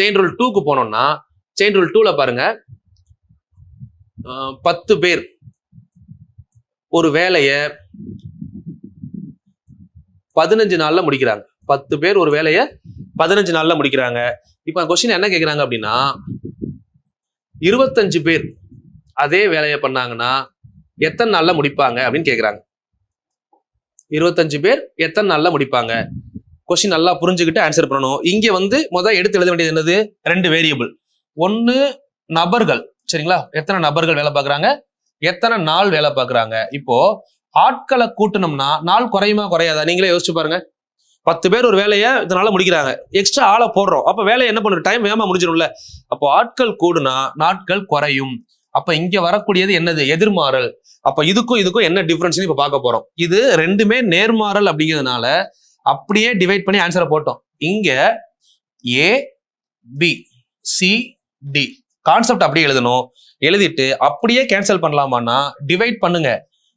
Chain rule 2க்கு போனோம்னா chain rule 2ல பாருங்க 10 பேர் ஒரு வேலையை 15 நாள்ல முடிக்கிறாங்க. 10 பேர் ஒரு வேலையை 15 நாள்ல முடிக்கிறாங்க. இப்ப கொஸ்டின் என்ன கேக்குறாங்க அப்படின்னா 25 பேர் அதே வேலையை பண்ணாங்கன்னா எத்தனை நாள்ல முடிப்பாங்க அப்படின்னு கேக்குறாங்க. 25 பேர் எத்தனை நாள்ல முடிப்பாங்க? கொஸ்டின் நல்லா புரிஞ்சுக்கிட்டு ஆன்சர் பண்ணணும். இங்க எடுத்து எழுத வேண்டியது என்னது? 2 வேரியபிள். ஒன்னு நபர்கள், சரிங்களா? எத்தனை நபர்கள் வேலை பார்க்கறாங்க, எத்தனை நாள் வேலை பார்க்கறாங்க. இப்போ ஆட்களை கூட்டணும்னா நாள் குறையுமா குறையாதா? நீங்களே யோசிச்சு பாருங்க. 10 பேர் ஒரு வேலையை இதனால முடிக்கிறாங்க, எக்ஸ்ட்ரா ஆளை போடுறோம், அப்ப வேலையை என்ன பண்ணும்? டைம் வேகமா முடிஞ்சிடும்ல. அப்போ ஆட்கள் கூடுனா நாட்கள் குறையும். அப்ப இங்க வரக்கூடியது என்னது? எதிர்மாறல். அப்ப இதுக்கும் என்ன டிஃபரன்ஸ் இப்ப பார்க்க போறோம். இது ரெண்டுமே நேர்மாறல் அப்படிங்கிறதுனால அப்படியே டிவைட் பண்ணி ஆன்சரை போட்டோம். இங்க ஏ பி சி டி கான்செப்ட் அப்படியே எழுதணும். எழுதிட்டு அப்படியே கேன்சல் பண்ணலாமான்னா டிவைட் பண்ணுங்க,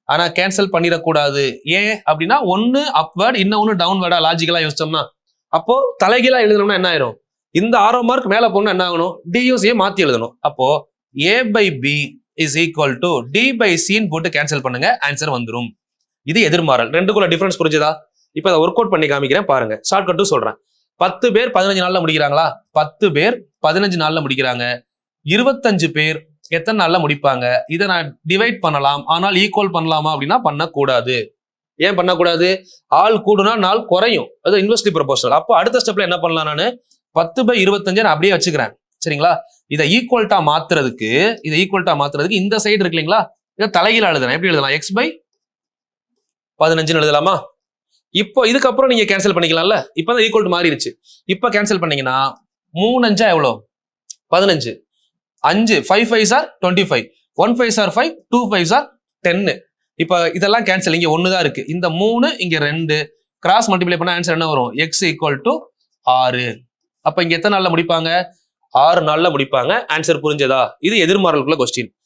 ஆனா கேன்சல் பண்ணிடக்கூடாது. ஏன் அப்படின்னா ஒன்னு அப்வர்ட் இன்னொன்னு டவுன்வர்டா லாஜிக்கலா யோசிச்சோம்னா, அப்போ தலைகீழா எழுதணும்னா என்ன ஆயிரும்? இந்த 6 மார்க் மேல போகணும் என்ன ஆகணும்? டியூசியை மாத்தி எழுதணும். அப்போ A by B is equal to D by சின்னு போட்டு கேன்சல் பண்ணுங்க, ஆன்சர் வந்துடும். இது எதிர்மாறல். ரெண்டுக்குள்ள டிஃபரன்ஸ் புரிஞ்சுதா? இப்ப அதை ஒர்க் அவுட் பண்ணி காமிக்கிறேன் பாருங்க. ஷார்ட் கட்டும் சொல்றேன். 10 பேர் 15 நாள்ல முடிக்கிறாங்களா? 10 பேர் 15 நாள்ல முடிக்கிறாங்க. 25 பேர் எத்தனை நாள்ல முடிப்பாங்க? இதை நான் டிவைட் பண்ணலாம், ஆனால் ஈக்குவல் பண்ணலாமா அப்படின்னா பண்ணக்கூடாது. ஏன் பண்ணக்கூடாது? ஆள் கூடுனா நாள் குறையும், அது இன்வெர்ஸ்லி ப்ரொபோர்ஷனல். அப்போ அடுத்த ஸ்டெப்ல என்ன பண்ணலாம்? நான் 10/25 நான் அப்படியே வச்சுக்கிறேன், சரிங்களா? இதை ஈக்குவல்ட்டா மாத்துறதுக்கு இந்த சைடு இருக்கு இல்லைங்களா, இதை தலைகீழ எழுதுறேன். எப்படி எழுதலாம்? x/15 எழுதலாமா? இப்போ இதுக்கப்புறம் நீங்க கேன்சல் பண்ணிக்கலாம்ல. இப்பதான் ஈக்குவல் டு மாறிடுச்சு. இப்போ கேன்சல் பண்ணீங்கன்னா 3 5 எவ்வளோ? 15. 5 5 5s are 25, 1 5s are 5, 2 5s are 10. இப்போ இதெல்லாம் கேன்சல். இங்க 1 தான் இருக்கு, இந்த 3 இங்க 2 கிராஸ் மல்டிப்ளை பண்ண ஆன்சர் என்ன வரும்? x = 6. அப்ப இங்க எத்தனை நாள்ல முடிப்பாங்க? 6 நாள்ல முடிப்பாங்க. ஆன்சர் புரிஞ்சதா? இது எதிர்மாறலுக்குள்ள கொஸ்டின்.